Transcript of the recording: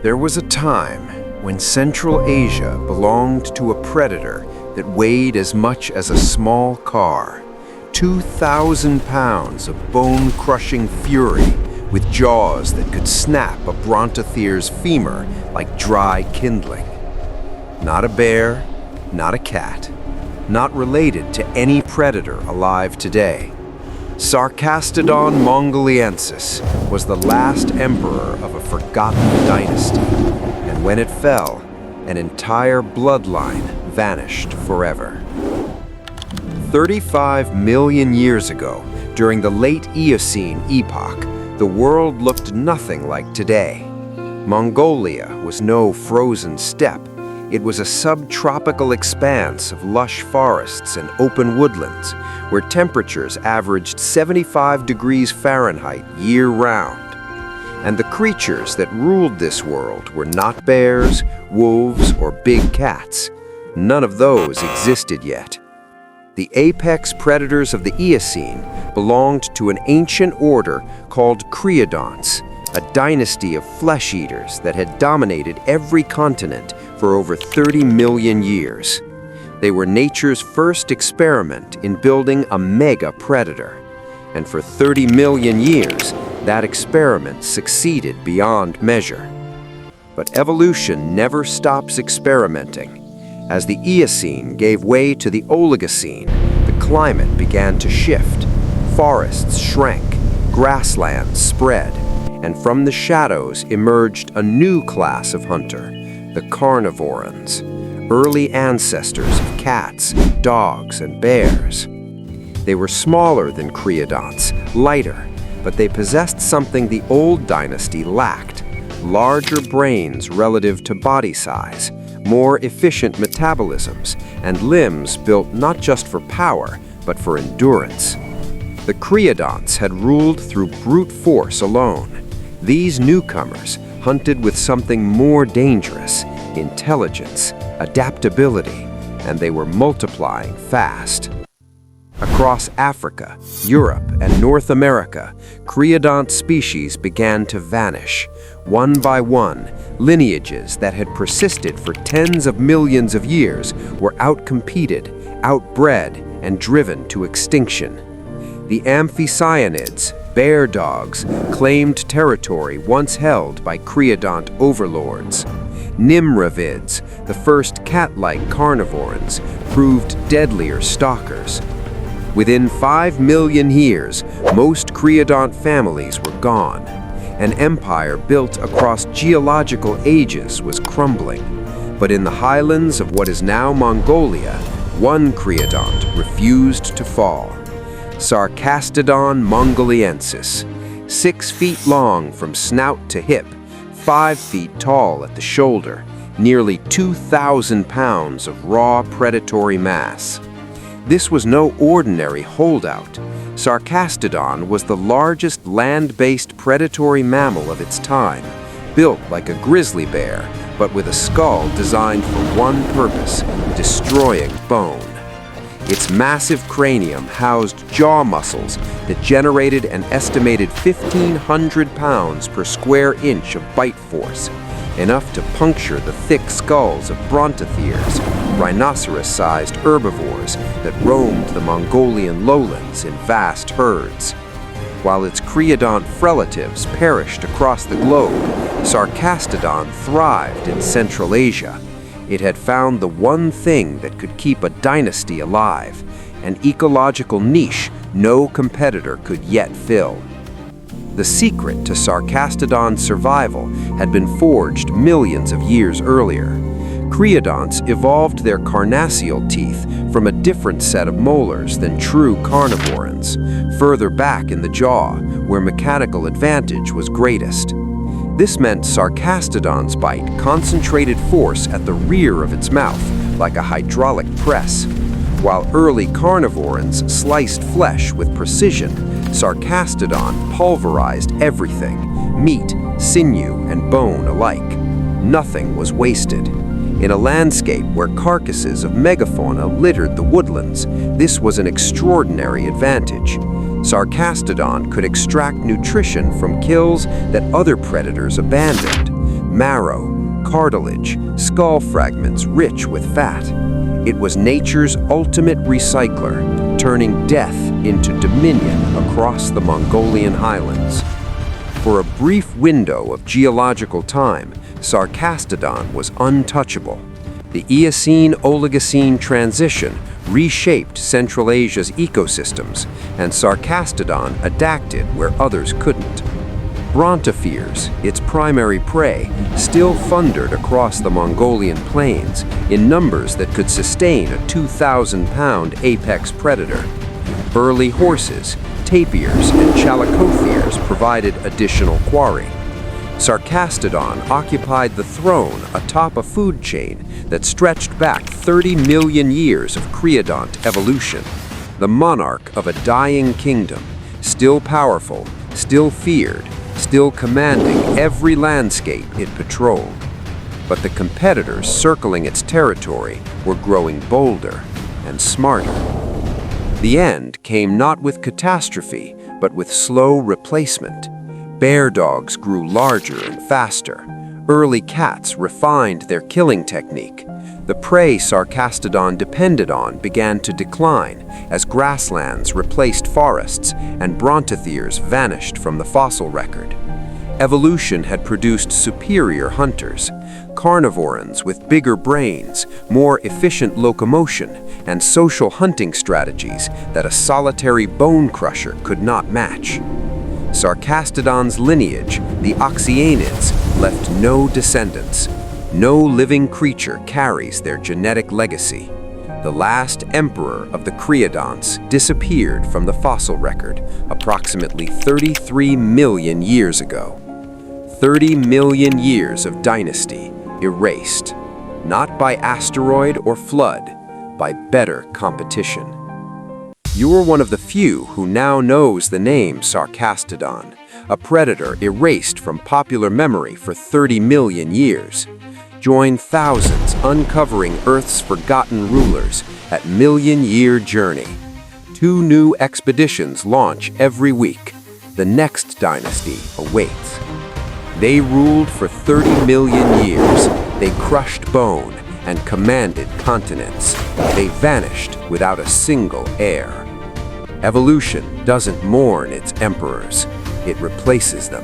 There was a time when Central Asia belonged to a predator that weighed as much as a small car. 2,000 pounds of bone-crushing fury with jaws that could snap a brontotheres femur like dry kindling. Not a bear, not a cat, not related to any predator alive today. Sarkastodon mongoliensis was the last emperor of a forgotten dynasty, and when it fell, an entire bloodline vanished forever. 35 million years ago, during the late Eocene epoch, the world looked nothing like today. Mongolia was no frozen steppe. It was a subtropical expanse of lush forests and open woodlands, where temperatures averaged 75 degrees Fahrenheit year-round. And the creatures that ruled this world were not bears, wolves, or big cats. None of those existed yet. The apex predators of the Eocene belonged to an ancient order called creodonts, a dynasty of flesh-eaters that had dominated every continent for over 30 million years. They were nature's first experiment in building a mega predator. And for 30 million years, that experiment succeeded beyond measure. But evolution never stops experimenting. As the Eocene gave way to the Oligocene, the climate began to shift. Forests shrank, grasslands spread, and from the shadows emerged a new class of hunter, the carnivorans, early ancestors of cats, dogs, and bears. They were smaller than creodonts, lighter, but they possessed something the old dynasty lacked: larger brains relative to body size, more efficient metabolisms, and limbs built not just for power, but for endurance. The creodonts had ruled through brute force alone. These newcomers hunted with something more dangerous: intelligence, adaptability, and they were multiplying fast. Across Africa, Europe, and North America, creodont species began to vanish. One by one, lineages that had persisted for tens of millions of years were outcompeted, outbred, and driven to extinction. The amphicyonids, bear dogs, claimed territory once held by creodont overlords. Nimravids, the first cat-like carnivorans, proved deadlier stalkers. Within 5 million years, most creodont families were gone. An empire built across geological ages was crumbling. But in the highlands of what is now Mongolia, one creodont refused to fall. Sarkastodon mongoliensis, 6 feet long from snout to hip, 5 feet tall at the shoulder, nearly 2,000 pounds of raw predatory mass. This was no ordinary holdout. Sarkastodon was the largest land-based predatory mammal of its time, built like a grizzly bear, but with a skull designed for one purpose: destroying bone. Its massive cranium housed jaw muscles that generated an estimated 1,500 pounds per square inch of bite force, enough to puncture the thick skulls of brontotheres, rhinoceros-sized herbivores that roamed the Mongolian lowlands in vast herds. While its creodont relatives perished across the globe, Sarkastodon thrived in Central Asia. It had found the one thing that could keep a dynasty alive, an ecological niche no competitor could yet fill. The secret to Sarkastodon's survival had been forged millions of years earlier. Creodonts evolved their carnassial teeth from a different set of molars than true carnivorans, further back in the jaw, where mechanical advantage was greatest. This meant Sarkastodon's bite concentrated force at the rear of its mouth, like a hydraulic press. While early carnivorans sliced flesh with precision, Sarkastodon pulverized everything: meat, sinew, and bone alike. Nothing was wasted. In a landscape where carcasses of megafauna littered the woodlands, this was an extraordinary advantage. Sarkastodon could extract nutrition from kills that other predators abandoned. marrow, cartilage, skull fragments rich with fat. It was nature's ultimate recycler, turning death into dominion across the Mongolian highlands. For a brief window of geological time, Sarkastodon was untouchable. The Eocene-Oligocene transition reshaped Central Asia's ecosystems, and Sarkastodon adapted where others couldn't. Brontotheres, its primary prey, still thundered across the Mongolian plains in numbers that could sustain a 2,000-pound apex predator. Early horses, tapirs, and chalicotheres provided additional quarry. Sarkastodon occupied the throne atop a food chain that stretched back 30 million years of creodont evolution, the monarch of a dying kingdom, still powerful, still feared, still commanding every landscape it patrolled. But the competitors circling its territory were growing bolder and smarter. The end came not with catastrophe, but with slow replacement. Bear dogs grew larger and faster. Early cats refined their killing technique. The prey Sarkastodon depended on began to decline as grasslands replaced forests and brontotheres vanished from the fossil record. Evolution had produced superior hunters, carnivorans with bigger brains, more efficient locomotion, and social hunting strategies that a solitary bone crusher could not match. Sarkastodon's lineage, the Oxyanids, left no descendants. No living creature carries their genetic legacy. The last emperor of the creodonts disappeared from the fossil record approximately 33 million years ago. 30 million years of dynasty erased, not by asteroid or flood, by better competition. You're one of the few who now knows the name Sarkastodon, a predator erased from popular memory for 30 million years. Join thousands uncovering Earth's forgotten rulers at million-year journey. 2 new expeditions launch every week. The next dynasty awaits. They ruled for 30 million years. They crushed bone and commanded continents. They vanished without a single heir. Evolution doesn't mourn its emperors. It replaces them.